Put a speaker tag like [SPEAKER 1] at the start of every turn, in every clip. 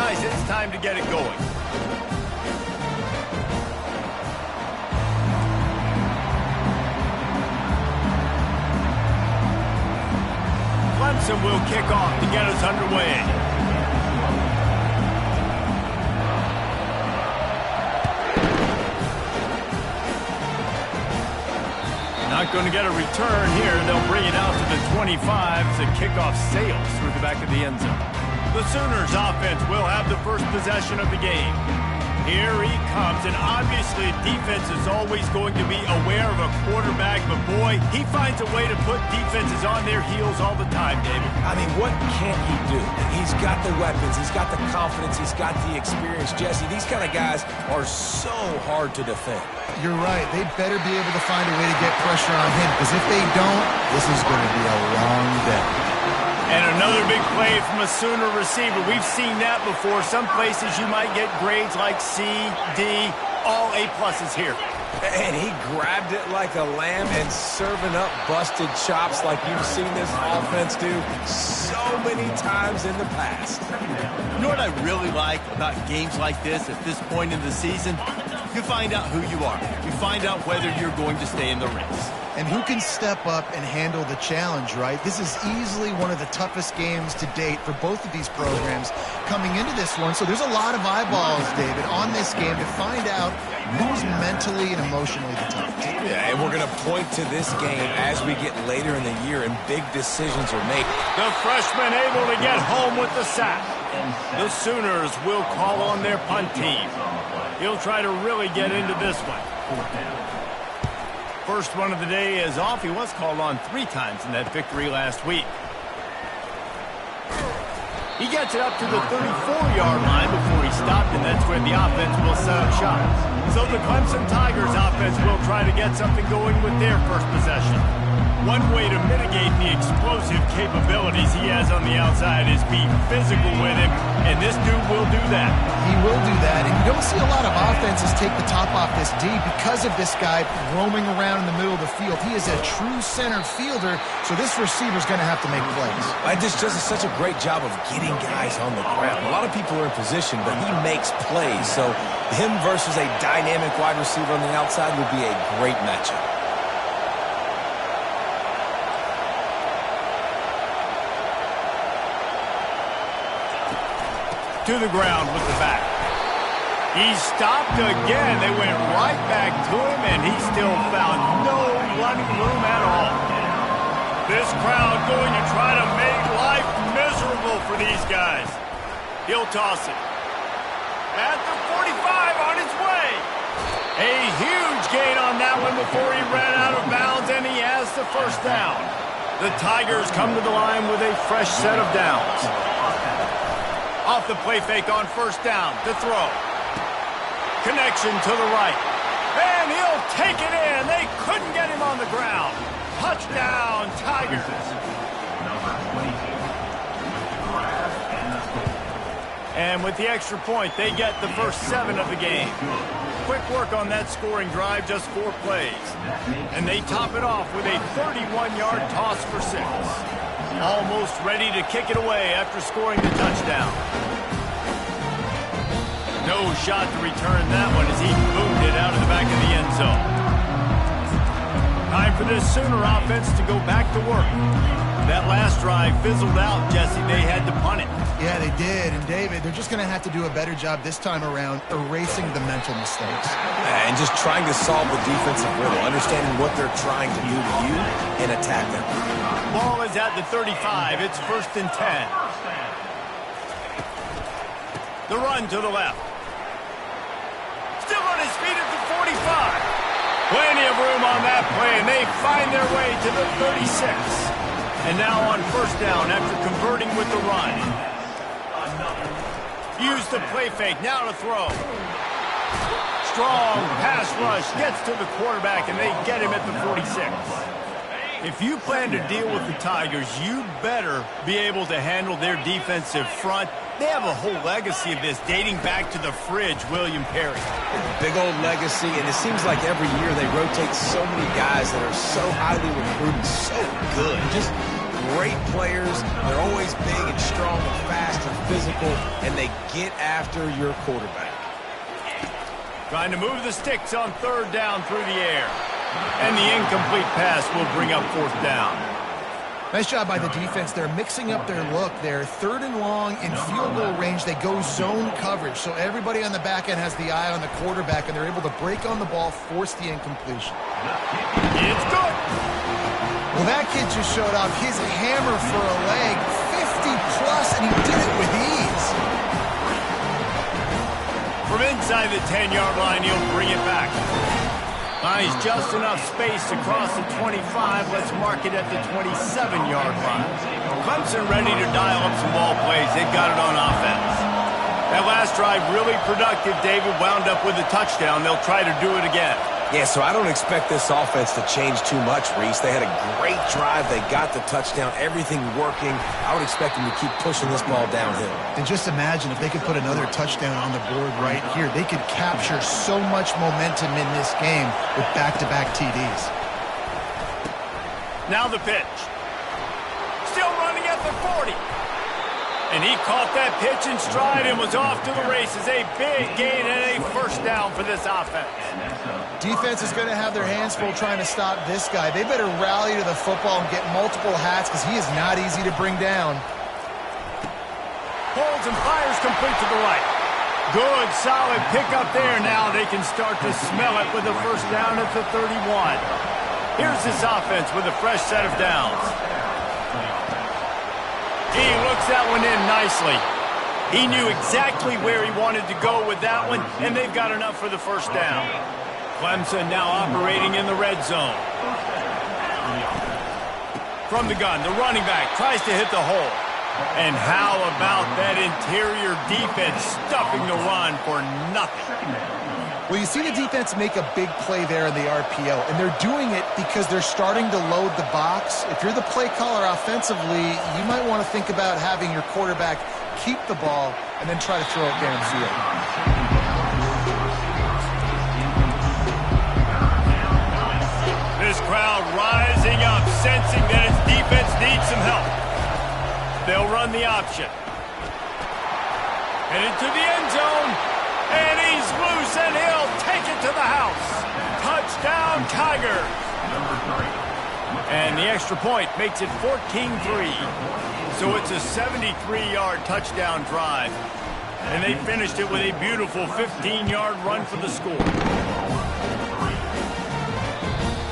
[SPEAKER 1] guys, it's time to get it going. Clemson will kick off to get us underway. Not going to get a return here. They'll bring it out to the 25 as the kickoff sails through the back of the end zone. The Sooners offense will have the first possession of the game. Here he comes, and obviously defense is always going to be aware of a quarterback, but boy, he finds a way to put defenses on their heels all the time, David.
[SPEAKER 2] I mean, what can't he do? He's got the weapons, he's got the confidence, he's got the experience. Jesse, these kind of guys are so hard to defend.
[SPEAKER 3] You're right. They better be able to find a way to get pressure on him, because if they don't, this is going to be a long day.
[SPEAKER 1] And another big play from a Sooner receiver. We've seen that before. Some places you might get grades like C, D, all A-pluses here.
[SPEAKER 2] And he grabbed it like a lamb and serving up busted chops like you've seen this offense do so many times in the past.
[SPEAKER 1] You know what I really like about games like this at this point in the season? You find out who you are. You find out whether you're going to stay in the race.
[SPEAKER 3] And who can step up and handle the challenge, right? This is easily one of the toughest games to date for both of these programs coming into this one. So there's a lot of eyeballs, David, on this game to find out who's mentally and emotionally the toughest.
[SPEAKER 2] Yeah, and we're going to point to this game as we get later in the year and big decisions are made.
[SPEAKER 1] The freshman able to get home with the sack. The Sooners will call on their punt team. He'll try to really get into this one. First one of the day is off. He was called on 3 times in that victory last week. He gets it up to the 34-yard line before he stopped, and that's where the offense will set up shop. So the Clemson Tigers offense will try to get something going with their first possession. One way to mitigate the explosive capabilities he has on the outside is be physical with him, and this dude will do that.
[SPEAKER 3] He will do that, and you don't see a lot of offenses take the top off this D because of this guy roaming around in the middle of the field. He is a true center fielder, so this receiver's going to have to make plays.
[SPEAKER 2] I just does such a great job of getting guys on the ground. A lot of people are in position, but he makes plays, so him versus a dynamic wide receiver on the outside would be a great matchup.
[SPEAKER 1] To the ground with the back. He stopped again. They went right back to him, and he still found no running room at all. This crowd going to try to make life miserable for these guys. He'll toss it. At the 45 on his way. A huge gain on that one before he ran out of bounds, and he has the first down. The Tigers come to the line with a fresh set of downs. Off the play fake on first down to throw. Connection to the right. And he'll take it in. They couldn't get him on the ground. Touchdown, Tigers. And with the extra point, they get the first 7 of the game. Quick work on that scoring drive, just 4 plays. And they top it off with a 31-yard toss for 6. Almost ready to kick it away after scoring the touchdown. No shot to return that one as he boomed it out of the back of the end zone. Time for this Sooner offense to go back to work. That last drive fizzled out, Jesse. They had to punt it.
[SPEAKER 3] Yeah, they did. And, David, they're just going to have to do a better job this time around erasing the mental mistakes.
[SPEAKER 2] And just trying to solve the defensive riddle, understanding what they're trying to do to you and attack them.
[SPEAKER 1] Ball is at the 35. It's 1st and 10. The run to the left. Still on his feet at the 45. Plenty of room on that play, and they find their way to the 36. And now on first down after converting with the run. Use the play fake, now to throw. Strong pass rush gets to the quarterback, and they get him at the 46. If you plan to deal with the Tigers, you better be able to handle their defensive front. They have a whole legacy of this dating back to the fridge, William Perry.
[SPEAKER 2] Big old legacy, and it seems like every year they rotate so many guys that are so highly recruited, so good. Just great players. They're always big and strong and fast and physical, and they get after your quarterback.
[SPEAKER 1] Trying to move the sticks on third down through the air. And the incomplete pass will bring up fourth down.
[SPEAKER 3] Nice job by the defense. They're mixing up their look there. Third and long in field goal range. They go zone coverage. So everybody on the back end has the eye on the quarterback, and they're able to break on the ball, force the incompletion.
[SPEAKER 1] It's good.
[SPEAKER 3] Well, that kid just showed off his hammer for a leg, 50-plus, and he did it with ease.
[SPEAKER 1] From inside the 10-yard line, he'll bring it back. He's just enough space to cross the 25. Let's mark it at the 27-yard line. Clemson ready to dial up some ball plays. They've got it on offense. That last drive really productive. David wound up with a touchdown. They'll try to do it again.
[SPEAKER 2] Yeah, so I don't expect this offense to change too much, Reese. They had a great drive. They got the touchdown, everything working. I would expect them to keep pushing this ball downhill.
[SPEAKER 3] And just imagine if they could put another touchdown on the board right here. They could capture so much momentum in this game with back-to-back TDs.
[SPEAKER 1] Now the pitch. Still running at the 40. And he caught that pitch in stride and was off to the races. A big gain and a first down for this offense.
[SPEAKER 3] Defense is going to have their hands full trying to stop this guy. They better rally to the football and get multiple hats because he is not easy to bring down.
[SPEAKER 1] Holds and fires complete to the right. Good, solid pickup there. Now they can start to smell it with a first down at the 31. Here's this offense with a fresh set of downs. He looks that one in nicely. He knew exactly where he wanted to go with that one, and they've got enough for the first down. Clemson now operating in the red zone. From the gun, the running back tries to hit the hole. And how about that interior defense stuffing the run for nothing?
[SPEAKER 3] Well, you see the defense make a big play there in the RPO, and they're doing it because they're starting to load the box. If you're the play caller offensively, you might want to think about having your quarterback keep the ball and then try to throw it downfield.
[SPEAKER 1] This crowd rising up, sensing that its defense needs some help. They'll run the option. And into the end zone. And he's loose, and he'll take it to the house. Touchdown, Tigers. And the extra point makes it 14-3. So it's a 73-yard touchdown drive. And they finished it with a beautiful 15-yard run for the score.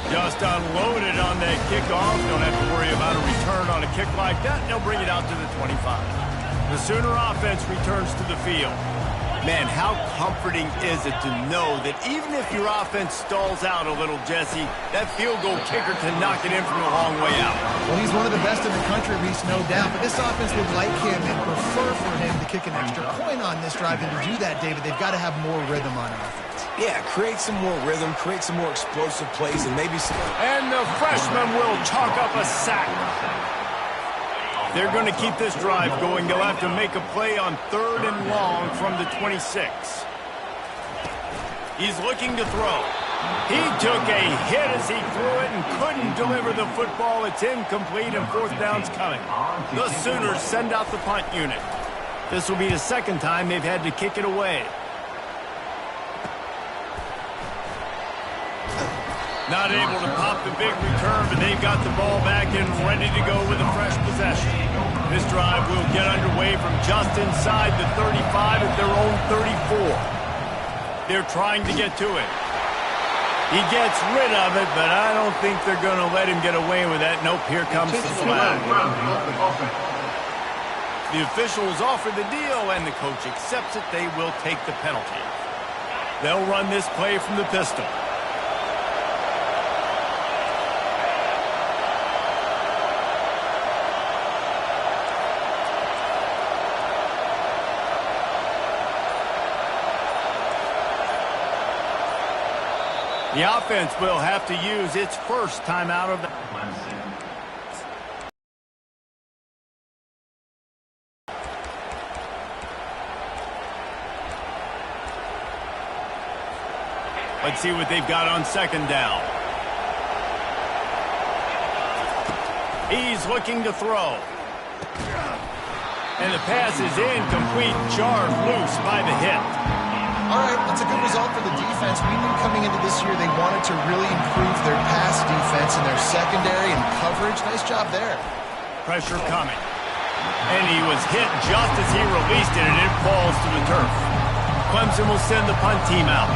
[SPEAKER 1] Just unloaded on that kickoff. Don't have to worry about a return on a kick like that. They'll bring it out to the 25. The Sooner offense returns to the field. Man, how comforting is it to know that even if your offense stalls out a little, Jesse, that field goal kicker can knock it in from a long way out.
[SPEAKER 3] Well, he's one of the best in the country, Reese, no doubt. But this offense would like him and prefer for him to kick an extra point on this drive. And to do that, David, they've got to have more rhythm on offense.
[SPEAKER 2] Yeah, create some more rhythm, create some more explosive plays, and maybe some...
[SPEAKER 1] And the freshman will chalk up a sack. They're going to keep this drive going. They'll have to make a play on third and long from the 26. He's looking to throw. He took a hit as he threw it and couldn't deliver the football. It's incomplete and fourth down's coming. The Sooners send out the punt unit. This will be the second time they've had to kick it away. Not able to pop the big return, but they've got the ball back and ready to go with a fresh possession. This drive will get underway from just inside the 35 at their own 34. They're trying to get to it. He gets rid of it, but I don't think they're going to let him get away with that. Nope, here comes the flag. The officials offer the deal, and the coach accepts it. They will take the penalty. They'll run this play from the pistol. The offense will have to use its first timeout of the... Let's see what they've got on second down. He's looking to throw. And the pass is incomplete, jarred loose by the hit.
[SPEAKER 3] All right, that's a good result for the defense. We knew coming into this year they wanted to really improve their pass defense and their secondary and coverage. Nice job there.
[SPEAKER 1] Pressure coming. And he was hit just as he released it, and it falls to the turf. Clemson will send the punt team out.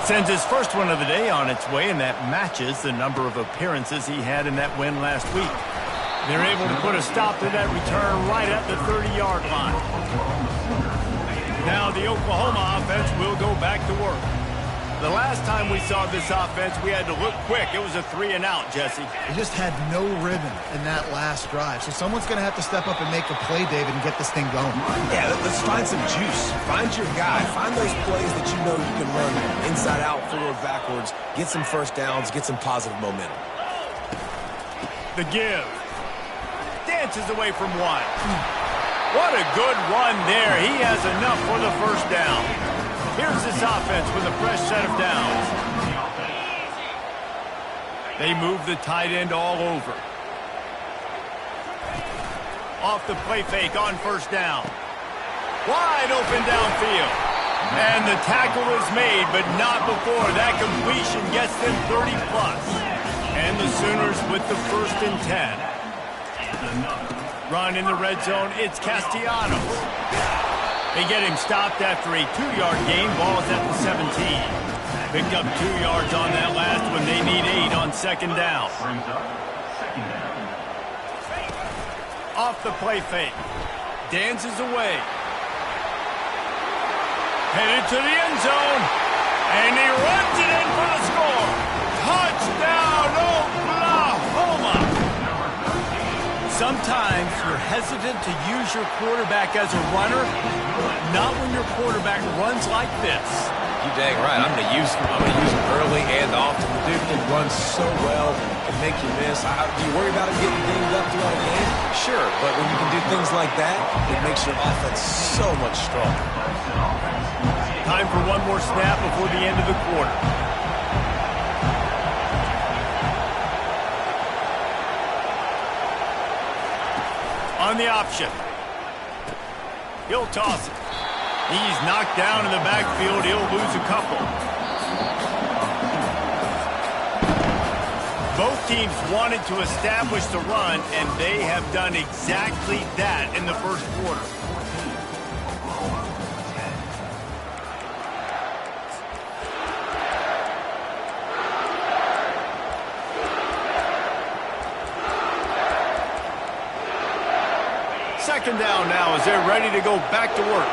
[SPEAKER 1] Sends his first one of the day on its way, and that matches the number of appearances he had in that win last week. They're able to put a stop to that return right at the 30-yard line. Now the Oklahoma offense will go back to work. The last time we saw this offense, we had to look quick. It was a 3-and-out, Jesse.
[SPEAKER 3] They just had no rhythm in that last drive. So someone's going to have to step up and make a play, David, and get this thing going.
[SPEAKER 2] Yeah, let's find some juice. Find your guy. Find those plays that you know you can run inside out, forward, backwards. Get some first downs. Get some positive momentum.
[SPEAKER 1] The give. Dances away from one. What a good run there. He has enough for the first down. Here's this offense with a fresh set of downs. They move the tight end all over. Off the play fake on first down. Wide open downfield. And the tackle is made, but not before that completion gets them 30-plus. And the Sooners with the 1st and 10. Run in the red zone, it's Castellanos. They get him stopped after a 2-yard gain. Ball's at the 17. Picked up 2 yards on that last one. They need 8 on second down. Off the play fake. Dances away. Headed to the end zone. And he runs it in for the score. Touchdown, Oklahoma! Sometimes you're hesitant to use your quarterback as a runner, not when your quarterback runs like this.
[SPEAKER 2] You dang right. I'm going to use him early and often. The dude can run so well and make you miss. Do you worry about him getting dinged up throughout the game? Sure, but when you can do things like that, it makes your offense so much stronger.
[SPEAKER 1] Time for one more snap before the end of the quarter. On the option. He'll toss it. He's knocked down in the backfield. He'll lose a couple. Both teams wanted to establish the run, and they have done exactly that in the first quarter. Second down now as they're ready to go back to work.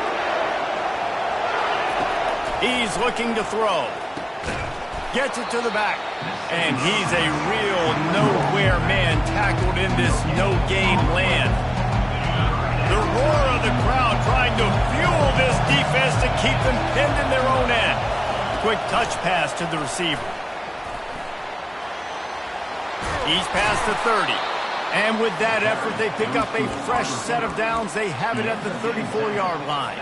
[SPEAKER 1] He's looking to throw. Gets it to the back. And he's a real nowhere man tackled in this no-gain land. The roar of the crowd trying to fuel this defense to keep them pinned in their own end. Quick touch pass to the receiver. He's past the 30. And with that effort, they pick up a fresh set of downs. They have it at the 34-yard line.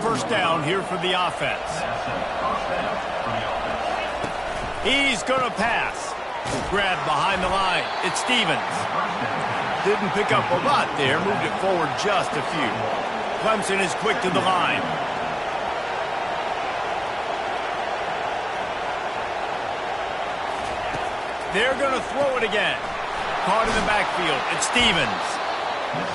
[SPEAKER 1] First down here for the offense. He's going to pass. Grabbed behind the line. It's Stevens. Didn't pick up a lot there. Moved it forward just a few. Clemson is quick to the line. They're going to throw it again. Caught in the backfield. It's Stevens.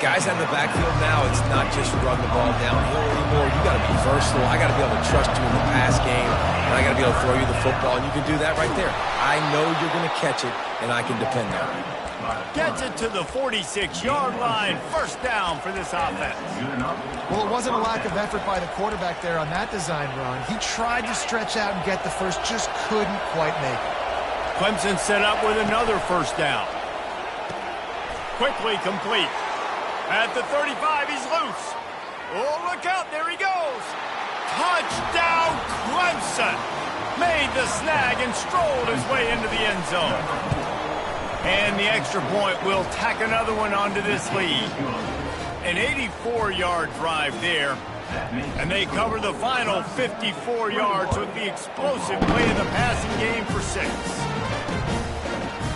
[SPEAKER 2] Guys out in the backfield now, it's not just run the ball downhill anymore. You got to be versatile. I got to be able to trust you in the pass game, and I got to be able to throw you the football, and you can do that right there. I know you're going to catch it, and I can depend on it.
[SPEAKER 1] Gets it to the 46-yard line. First down for this offense.
[SPEAKER 3] Well, it wasn't a lack of effort by the quarterback there on that design run. He tried to stretch out and get the first, just couldn't quite make it.
[SPEAKER 1] Clemson set up with another first down. Quickly complete. At the 35, he's loose. Oh, look out. There he goes. Touchdown, Clemson. Made the snag and strolled his way into the end zone. And the extra point will tack another one onto this lead. An 84-yard drive there. And they cover the final 54 yards with the explosive play of the passing game for 6.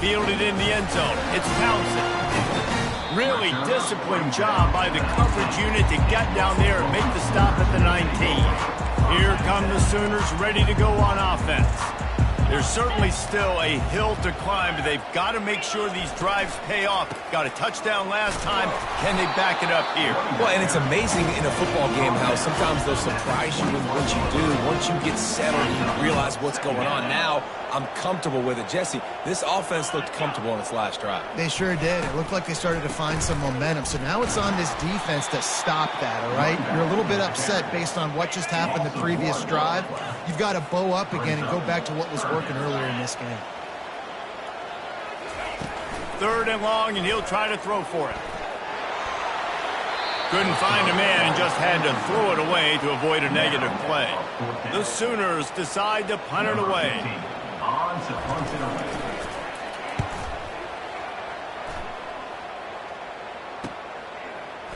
[SPEAKER 1] fielded in the end zone. It's Townsend. Really disciplined job by the coverage unit to get down there and make the stop at the 19. Here come the Sooners ready to go on offense. There's certainly still a hill to climb, but they've got to make sure these drives pay off. Got a touchdown last time. Can they back it up here?
[SPEAKER 2] Well, and it's amazing in a football game how sometimes they'll surprise you with what you do. Once you get settled, you realize what's going on. Now, I'm comfortable with it. Jesse, this offense looked comfortable on its last drive.
[SPEAKER 3] They sure did. It looked like they started to find some momentum. So now it's on this defense to stop that, all right? You're a little bit upset based on what just happened the previous drive. You've got to bow up again and go back to what was working earlier in this game.
[SPEAKER 1] 3rd and long, and he'll try to throw for it. Couldn't find a man and just had to throw it away to avoid a negative play. The Sooners decide to punt it away.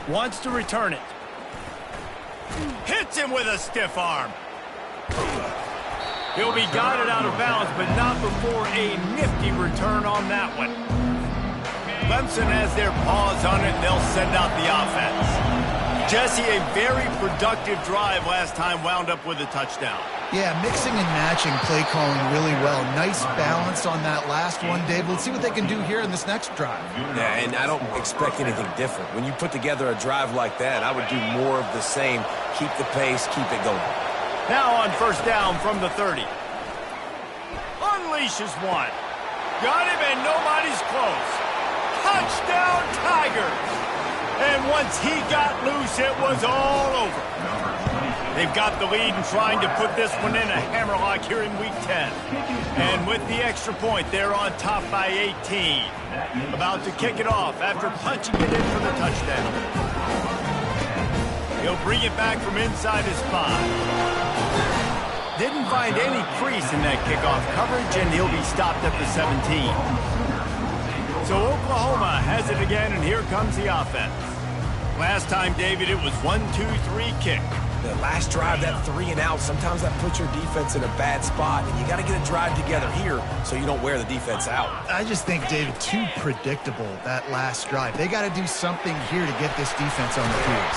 [SPEAKER 1] Wants to return it. Hits him with a stiff arm. He'll be guided out of bounds, but not before a nifty return on that one. Clemson has their paws on it, and they'll send out the offense. Jesse, a very productive drive last time wound up with a touchdown.
[SPEAKER 3] Yeah, mixing and matching play calling really well. Nice balance on that last one, Dave. Let's see what they can do here in this next drive.
[SPEAKER 2] Yeah, and I don't expect anything different. When you put together a drive like that, I would do more of the same. Keep the pace, keep it going.
[SPEAKER 1] Now on 1st down from the 30. Unleashes one. Got him and nobody's close. Touchdown Tigers! And once he got loose, it was all over. They've got the lead and trying to put this one in a hammerlock here in Week 10. And with the extra point, they're on top by 18. About to kick it off after punching it in for the touchdown. He'll bring it back from inside his 5. Didn't find any crease in that kickoff coverage, and he'll be stopped at the 17. So Oklahoma has it again, and here comes the offense. Last time, David, it was 1-2-3 kick.
[SPEAKER 2] The last drive, that 3 and out, sometimes that puts your defense in a bad spot, and you got to get a drive together here so you don't wear the defense out.
[SPEAKER 3] I just think, David, too predictable, that last drive. They got to do something here to get this defense on the field.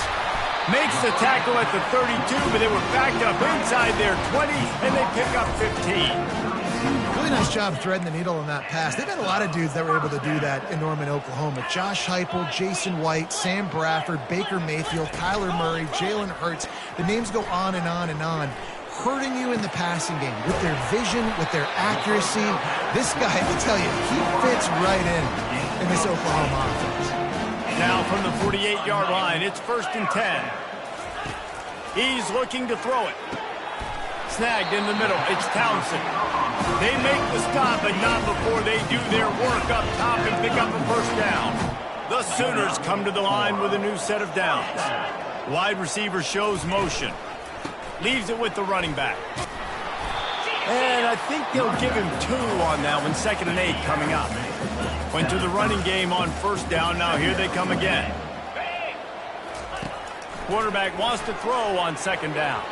[SPEAKER 1] Makes the tackle at the 32, but they were backed up inside their 20, and they pick up 15.
[SPEAKER 3] Really nice job threading the needle on that pass. They've had a lot of dudes that were able to do that in Norman, Oklahoma. Josh Heupel, Jason White, Sam Bradford, Baker Mayfield, Kyler Murray, Jalen Hurts. The names go on and on and on. Hurting you in the passing game with their vision, with their accuracy. This guy, I tell you, he fits right in this Oklahoma offense.
[SPEAKER 1] Now from the 48-yard line, it's 1st and 10. He's looking to throw it. Snagged in the middle. It's Townsend. They make the stop, but not before they do their work up top and pick up a 1st down. The Sooners come to the line with a new set of downs. Wide receiver shows motion. Leaves it with the running back. And I think they'll give him 2 on that one. 2nd and 8 coming up. Went to the running game on 1st down. Now here they come again. Quarterback wants to throw on 2nd down.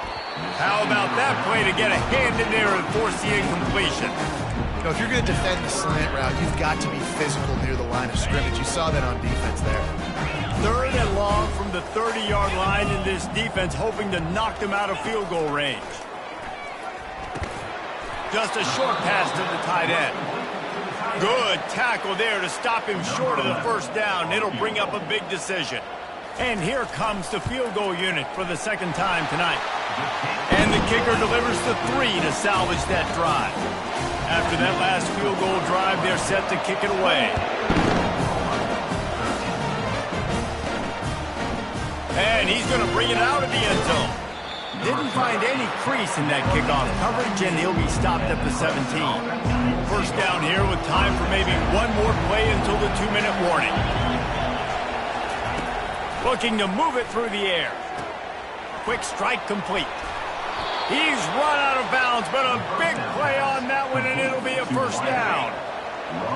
[SPEAKER 1] How about that play to get a hand in there and force the incompletion?
[SPEAKER 3] You know, if you're going to defend the slant route, you've got to be physical near the line of scrimmage. You saw that on defense there.
[SPEAKER 1] 3rd and long from the 30-yard line, in this defense hoping to knock them out of field goal range. Just a short pass to the tight end. Good tackle there to stop him short of the 1st down. It'll bring up a big decision. And here comes the field goal unit for the 2nd time tonight. And the kicker delivers the 3 to salvage that drive. After that last field goal drive, they're set to kick it away. And he's going to bring it out of the end zone. Didn't find any crease in that kickoff coverage, and he'll be stopped at the 17. 1st down here with time for maybe one more play until the 2-minute warning. Looking to move it through the air. Quick strike complete. He's run out of bounds, but a big play on that one, and it'll be a 1st down.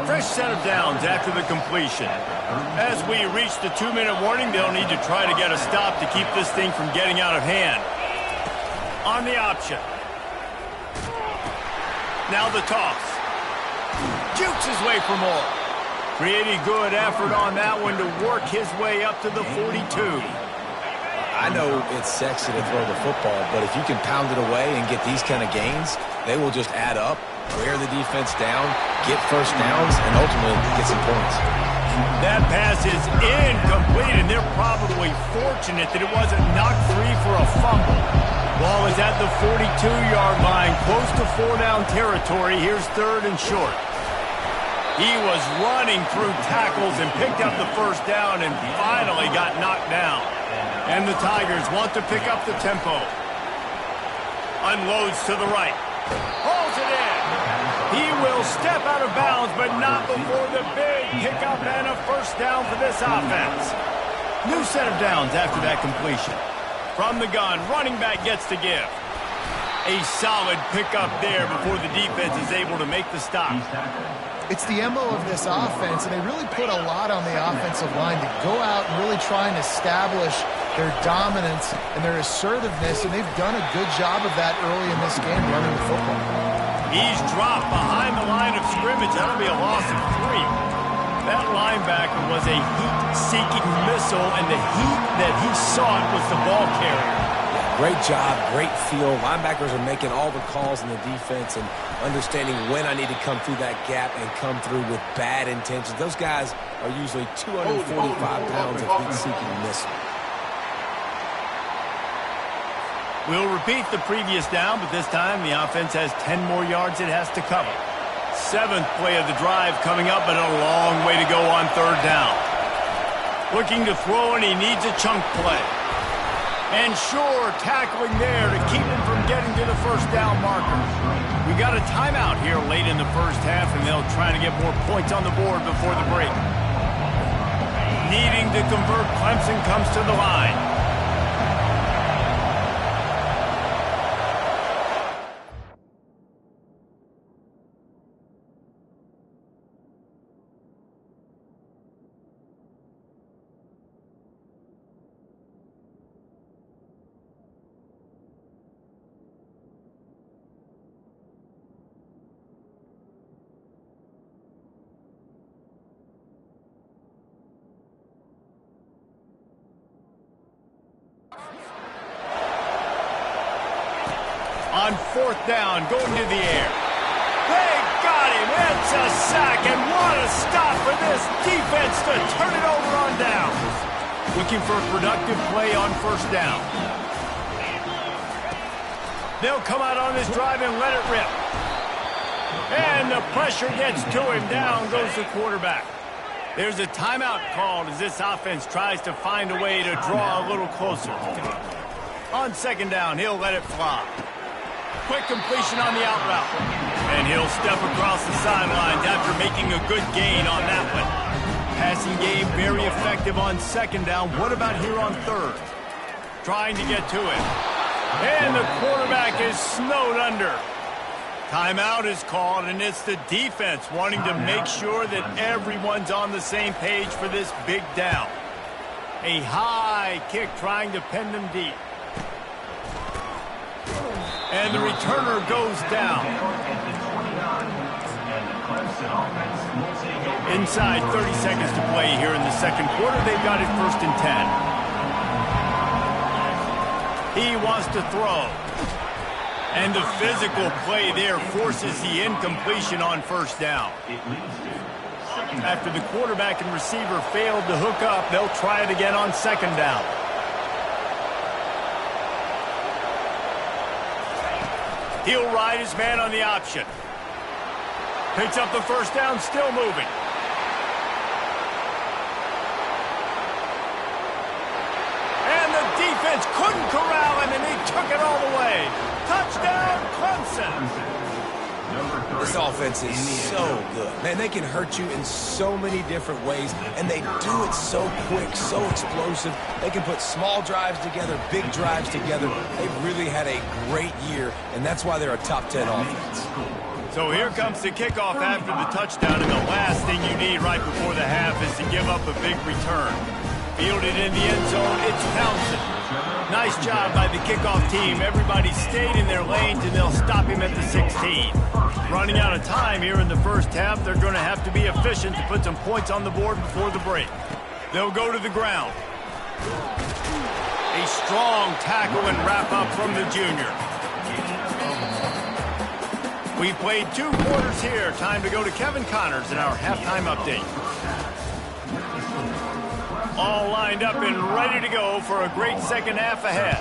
[SPEAKER 1] Fresh set of downs after the completion. As we reach the 2-minute warning, they'll need to try to get a stop to keep this thing from getting out of hand. On the option. Now the toss. jukes his way for more. Pretty good effort on that one to work his way up to the 42.
[SPEAKER 2] I know it's sexy to throw the football, but if you can pound it away and get these kind of gains, they will just add up, wear the defense down, get first downs, and ultimately get some points.
[SPEAKER 1] That pass is incomplete, and they're probably fortunate that it wasn't knocked free for a fumble. Ball is at the 42-yard line, close to 4-down territory. Here's 3rd and short. He was running through tackles and picked up the first down and finally got knocked down. And the Tigers want to pick up the tempo. Unloads to the right. Hauls it in. He will step out of bounds, but not before the big pickup and a first down for this offense. New set of downs after that completion. From the gun, running back gets to give. A solid pickup there before the defense is able to make the stop.
[SPEAKER 3] It's the MO of this offense, and they really put a lot on the offensive line to go out and really try and establish their dominance and their assertiveness, and they've done a good job of that early in this game running the football.
[SPEAKER 1] He's dropped behind the line of scrimmage. That'll be a loss of 3. That linebacker was a heat-seeking missile, and the heat that he sought was the ball carrier.
[SPEAKER 2] Great job, great feel. Linebackers are making all the calls in the defense and understanding when I need to come through that gap and come through with bad intentions. Those guys are usually 245 pounds of heat-seeking missile.
[SPEAKER 1] We'll repeat the previous down, but this time the offense has 10 more yards it has to cover. 7th play of the drive coming up, but a long way to go on 3rd down. Looking to throw, and he needs a chunk play. And sure, tackling there to keep him from getting to the first down marker. We got a timeout here late in the first half, and they'll try to get more points on the board before the break. Needing to convert, Clemson comes to the line. On 4th down, going to the air. They got him. It's a sack, and what a stop for this defense to turn it over on down. Looking for a productive play on 1st down. They'll come out on this drive and let it rip. And the pressure gets to him. Down goes the quarterback. There's a timeout called as this offense tries to find a way to draw a little closer. On 2nd down, he'll let it fly. Quick completion on the out route. And he'll step across the sidelines after making a good gain on that one. Passing game very effective on 2nd down. What about here on 3rd? Trying to get to it. And the quarterback is snowed under. Timeout is called, and it's the defense wanting to make sure that everyone's on the same page for this big down. A high kick trying to pin them deep. And the returner goes down. Inside 30 seconds to play here in the 2nd quarter. They've got it 1st and 10. He wants to throw. And the physical play there forces the incompletion on 1st down. After the quarterback and receiver failed to hook up, they'll try it again on 2nd down. He'll ride his man on the option. Picks up the 1st down, still moving. And the defense couldn't corral him, and he took it all the way. Touchdown, Clemson.
[SPEAKER 2] This offense is so good. Man, they can hurt you in so many different ways, and they do it so quick, so explosive. They can put small drives together, big drives together. They've really had a great year, and that's why they're a top 10 offense.
[SPEAKER 1] So here comes the kickoff after the touchdown, and the last thing you need right before the half is to give up a big return. Fielded in the end zone, it's Townsend. Nice job by the kickoff team. Everybody stayed in their lanes, and they'll stop him at the 16. Running out of time here in the first half, they're going to have to be efficient to put some points on the board before the break. They'll go to the ground. A strong tackle and wrap-up from the junior. We played 2 quarters here. Time to go to Kevin Connors in our halftime update. All lined up and ready to go for a great second half ahead.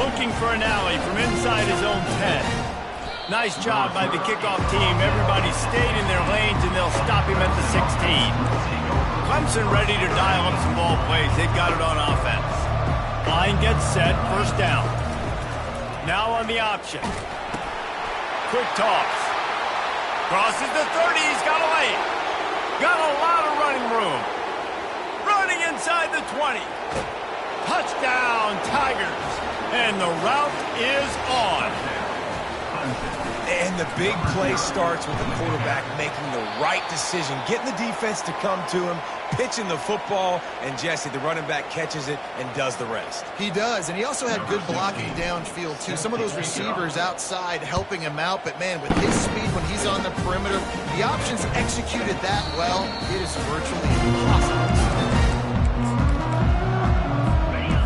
[SPEAKER 1] Looking for an alley from inside his own 10. Nice job by the kickoff team. Everybody stayed in their lanes, and they'll stop him at the 16. Clemson ready to dial up some ball plays. They've got it on offense. Line gets set, first down. Now on the option. Quick toss. Crosses the 30, he's got a lane. Got a lot of running room. Running inside the 20. Touchdown, Tigers. And the route is on.
[SPEAKER 2] And the big play starts with the quarterback making the right decision, getting the defense to come to him, pitching the football, and Jesse, the running back, catches it and does the rest.
[SPEAKER 3] He does, and he also had good blocking downfield, too. Some of those receivers outside helping him out, but, man, with his speed when he's on the perimeter, the options executed that well, it is virtually impossible.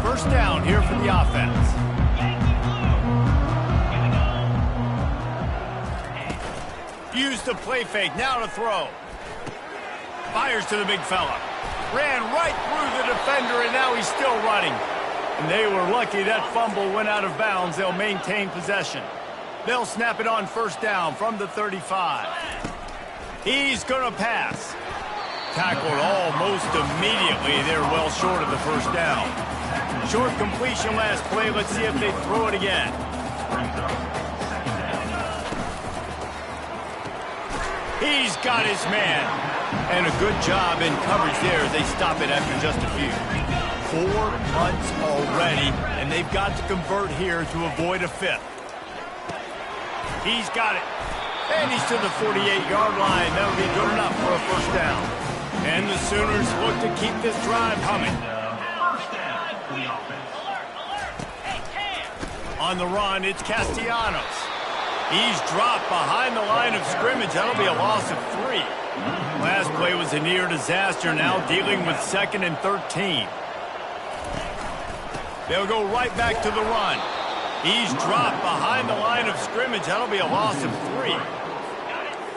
[SPEAKER 1] First down here for the offense. Used the play fake, now to throw. Fires to the big fella. Ran right through the defender, and now he's still running. And they were lucky that fumble went out of bounds. They'll maintain possession. They'll snap it on first down from the 35. He's going to pass. Tackled almost immediately. They're well short of the first down. Short completion last play. Let's see if they throw it again. He's got his man. And a good job in coverage there as they stop it after just a few. 4 punts already, and they've got to convert here to avoid a 5th. He's got it. And he's to the 48-yard line. That'll be good enough for a first down. And the Sooners look to keep this drive humming. On the run, it's Castellanos. He's dropped behind the line of scrimmage. That'll be a loss of 3. Last play was a near disaster. Now dealing with 2nd and 13. They'll go right back to the run. He's dropped behind the line of scrimmage. That'll be a loss of 3.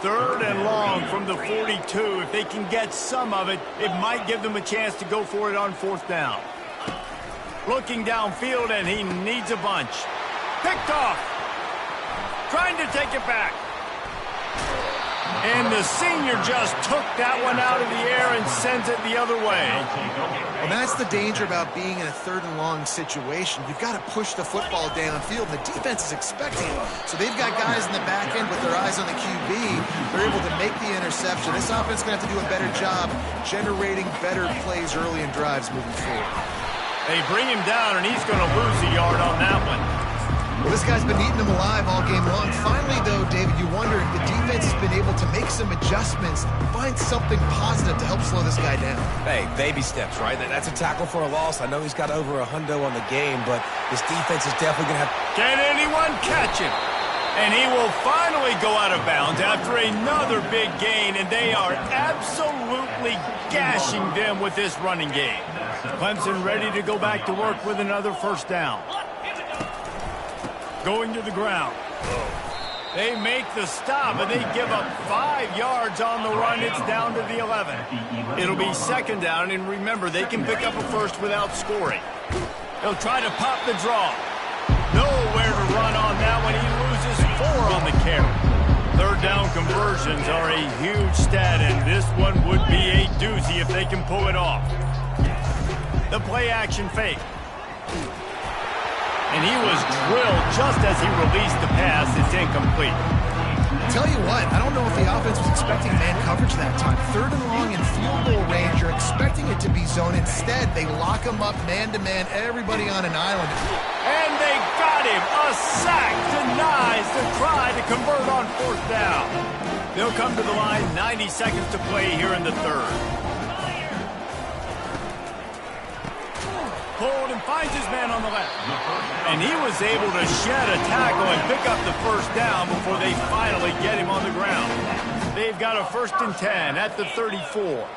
[SPEAKER 1] 3rd and long from the 42. If they can get some of it, it might give them a chance to go for it on 4th down. Looking downfield, and he needs a bunch. Picked off. Trying to take it back. And the senior just took that one out of the air and sends it the other way.
[SPEAKER 3] Well, that's the danger about being in a 3rd and long situation. You've got to push the football downfield. The defense is expecting it. So they've got guys in the back end with their eyes on the QB. They're able to make the interception. This offense is going to have to do a better job generating better plays early in drives moving forward.
[SPEAKER 1] They bring him down, and he's going to lose a yard on that one.
[SPEAKER 3] Well, this guy's been eating them alive all game long. Finally, though, David, you wonder if the defense has been able to make some adjustments, find something positive to help slow this guy down.
[SPEAKER 2] Hey, baby steps, right? That's a tackle for a loss. I know he's got over a hundo on the game, but this defense is definitely going to have...
[SPEAKER 1] Can anyone catch him? And he will finally go out of bounds after another big gain, and they are absolutely gashing them with this running game. Clemson ready to go back to work with another first down. Going to the ground. They make the stop, and they give up 5 yards on the run. It's down to the 11. It'll be 2nd down, and remember, they can pick up a first without scoring. They'll try to pop the draw. Nowhere to run on that one. He loses 4 on the carry. 3rd down conversions are a huge stat, and this one would be a doozy if they can pull it off. The play action fake. And he was drilled just as he released the pass. It's incomplete.
[SPEAKER 3] Tell you what, I don't know if the offense was expecting man coverage that time. 3rd and long in field goal range. You're expecting it to be zone. Instead, they lock him up man-to-man, everybody on an island.
[SPEAKER 1] And they got him. A sack denies the try to convert on 4th down. They'll come to the line. 90 seconds to play here in the 3rd. pulled and finds his man on the left. And he was able to shed a tackle and pick up the first down before they finally get him on the ground. They've got a 1st and 10 at the 34.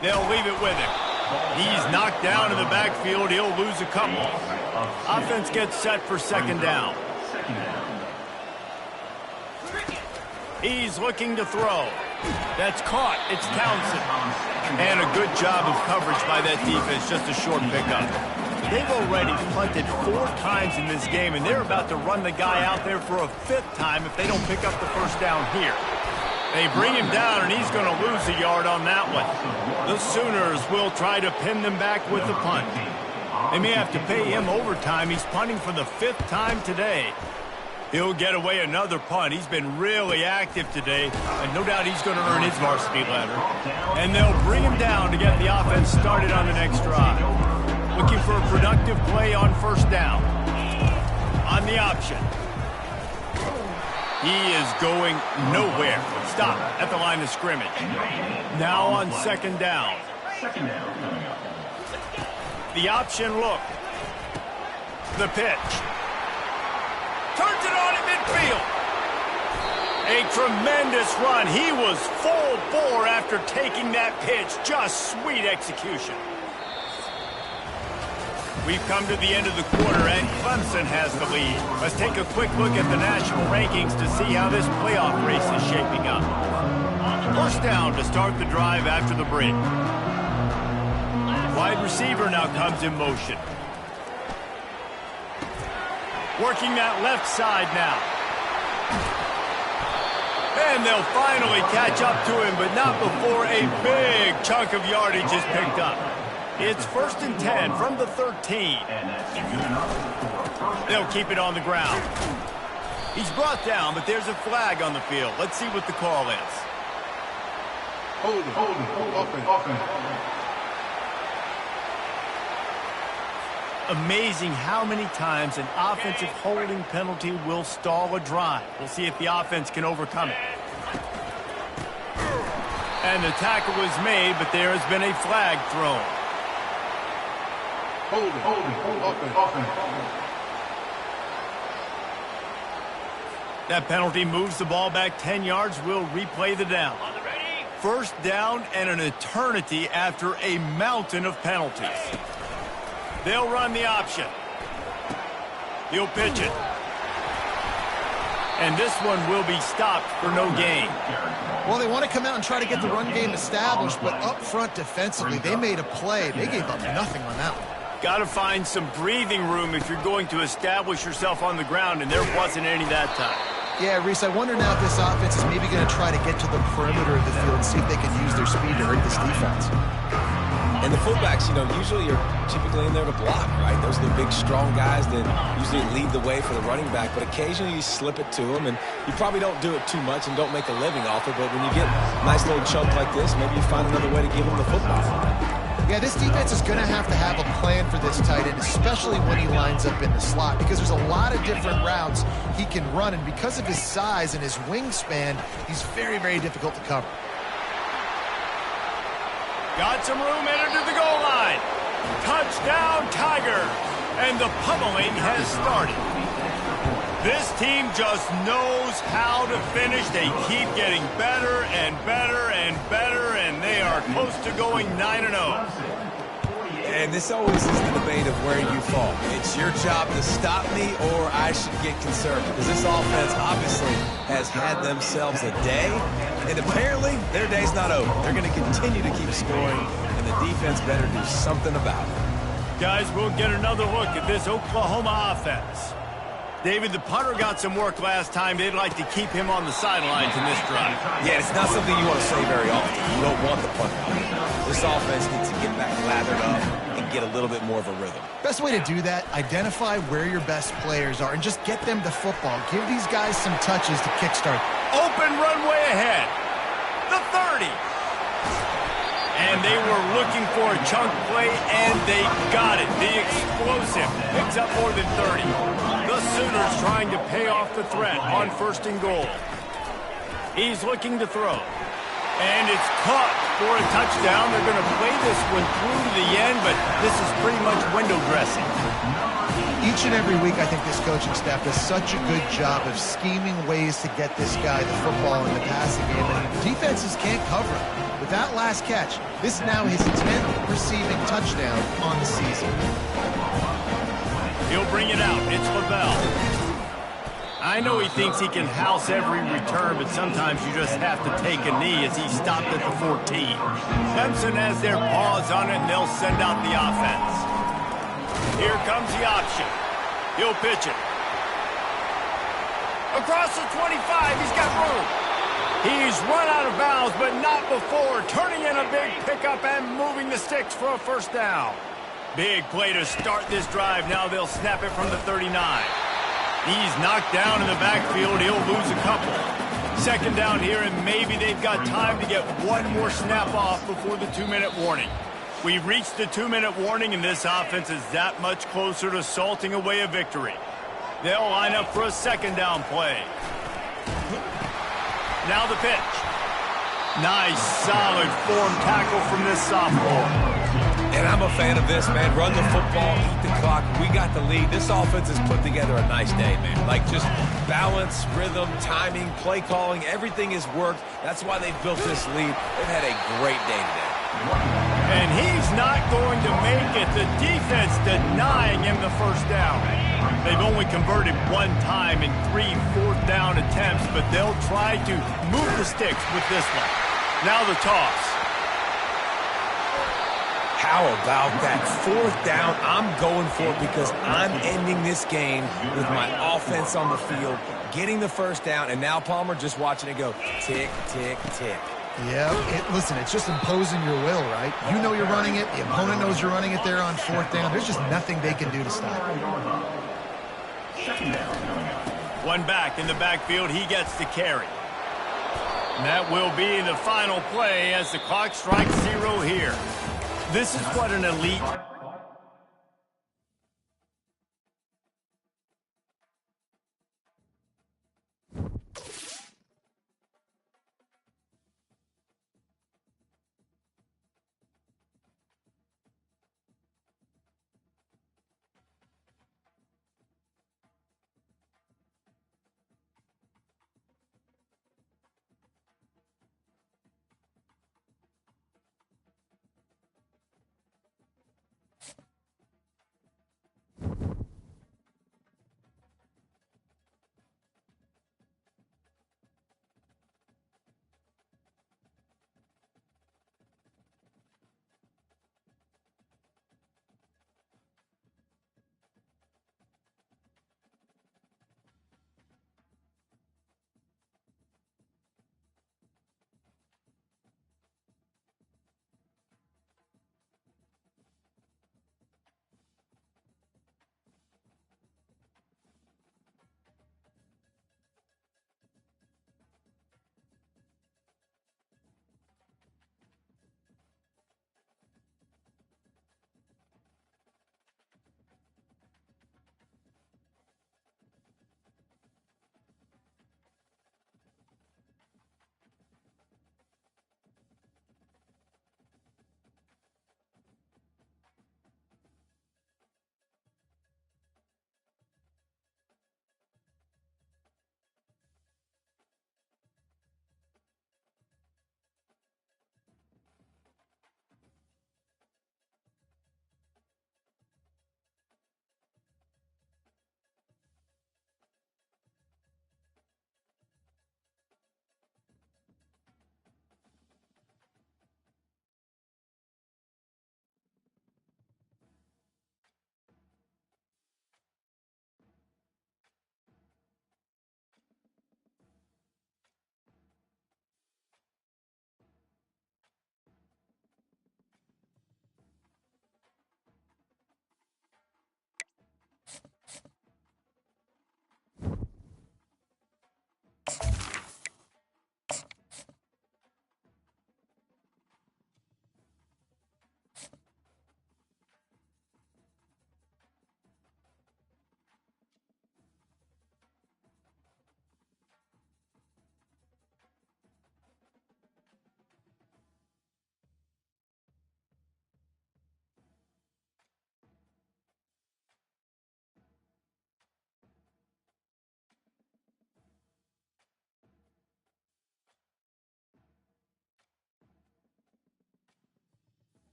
[SPEAKER 1] They'll leave it with him. He's knocked down in the backfield. He'll lose a couple. Offense gets set for 2nd down. He's looking to throw. That's caught. It's Townsend. And a good job of coverage by that defense. Just a short pickup. They've already punted 4 times in this game, and they're about to run the guy out there for a 5th time if they don't pick up the first down here. They bring him down, and he's going to lose a yard on that one. The Sooners will try to pin them back with the punt. They may have to pay him overtime. He's punting for the 5th time today. He'll get away another punt. He's been really active today, and no doubt he's going to earn his varsity letter. And they'll bring him down to get the offense started on the next drive. Looking for a productive play on 1st down. On the option. He is going nowhere. Stop at the line of scrimmage. Now on 2nd down. The option look. The pitch. Turns it on in midfield. A tremendous run. He was full bore after taking that pitch. Just sweet execution. We've come to the end of the quarter, and Clemson has the lead. Let's take a quick look at the national rankings to see how this playoff race is shaping up. 1st down to start the drive after the break. Wide receiver now comes in motion. Working that left side now. And they'll finally catch up to him, but not before a big chunk of yardage is picked up. It's 1st and 10 from the 13. They'll keep it on the ground. He's brought down, but there's a flag on the field. Let's see what the call is. Offense. Amazing how many times an offensive holding penalty will stall a drive. We'll see if the offense can overcome it. And the tackle was made, but there has been a flag thrown. Offense. That penalty moves the ball back 10 yards. We'll replay the down. 1st down and an eternity after a mountain of penalties. They'll run the option. He'll pitch it. And this one will be stopped for no gain.
[SPEAKER 3] Well, they want to come out and try to get the run game established, but up front defensively, they made a play. They gave up nothing on that one.
[SPEAKER 1] Got to find some breathing room if you're going to establish yourself on the ground, and there wasn't any that time.
[SPEAKER 3] Yeah, Reese, I wonder now if this offense is maybe going to try to get to the perimeter of the field and see if they can use their speed to hurt this defense.
[SPEAKER 2] And the fullbacks, usually are typically in there to block, right? Those are the big, strong guys that usually lead the way for the running back. But occasionally you slip it to them, and you probably don't do it too much and don't make a living off it. But when you get a nice little chunk like this, maybe you find another way to give them the football.
[SPEAKER 3] Yeah, this defense is going to have a plan for this tight end, especially when he lines up in the slot, because there's a lot of different routes he can run. And because of his size and his wingspan, he's very, very difficult to cover.
[SPEAKER 1] Got some room headed to the goal line. Touchdown, Tigers. And the pummeling has started. This team just knows how to finish. They keep getting better and better and better, and they are close to going 9-0.
[SPEAKER 2] And this always is the debate of where you fall. It's your job to stop me, or I should get conservative. Because this offense obviously has had themselves a day, and apparently their day's not over. They're going to continue to keep scoring, and the defense better do something about it.
[SPEAKER 1] Guys, we'll get another look at this Oklahoma offense. David, the punter got some work last time. They'd like to keep him on the sidelines in this drive.
[SPEAKER 2] Yeah, it's not something you want to say very often. You don't want the punter. This offense needs to get back lathered up and get a little bit more of a rhythm.
[SPEAKER 3] Best way to do that, identify where your best players are and just get them the football. Give these guys some touches to kickstart.
[SPEAKER 1] Open runway ahead. The 30. And they were looking for a chunk play, and they got it. The explosive picks up more than 30. The Sooners trying to pay off the threat on 1st and goal. He's looking to throw. And it's caught. for a touchdown. They're going to play this one through to the end, but this is pretty much window dressing.
[SPEAKER 3] Each and every week, I think this coaching staff does such a good job of scheming ways to get this guy the football in the passing game, and defenses can't cover him. With that last catch, this is now his 10th receiving touchdown on the season.
[SPEAKER 1] He'll bring it out. It's Lavelle. I know he thinks he can house every return, but sometimes you just have to take a knee as he stopped at the 14. Clemson has their paws on it, and they'll send out the offense. Here comes the option. He'll pitch it. Across the 25, he's got room. He's run out of bounds, but not before turning in a big pickup and moving the sticks for a first down. Big play to start this drive. Now they'll snap it from the 39. He's knocked down in the backfield. He'll lose a couple. Second down here, and maybe they've got time to get one more snap off before the 2-minute warning. We've reached the 2-minute warning, and this offense is that much closer to salting away a victory. They'll line up for a second down play. Now the pitch. Nice, solid form tackle from this sophomore.
[SPEAKER 2] And I'm a fan of this, man. Run the football, eat the clock. We got the lead. This offense has put together a nice day, man. Like just balance, rhythm, timing, play calling, everything has worked. That's why they've built this lead. They've had a great day today.
[SPEAKER 1] And he's not going to make it. The defense denying him the first down. They've only converted one time in 3 fourth-down attempts, but they'll try to move the sticks with this one. Now the toss.
[SPEAKER 2] How about that 4th down? I'm going for it because I'm ending this game with my offense on the field, getting the first down, and now, Palmer, just watching it go tick, tick, tick.
[SPEAKER 3] Yeah, listen, it's just imposing your will, right? You know you're running it. The opponent knows you're running it there on 4th down. There's just nothing they can do to stop it.
[SPEAKER 1] One back in the backfield. He gets the carry. And that will be the final play as the clock strikes 0 here. This is what an elite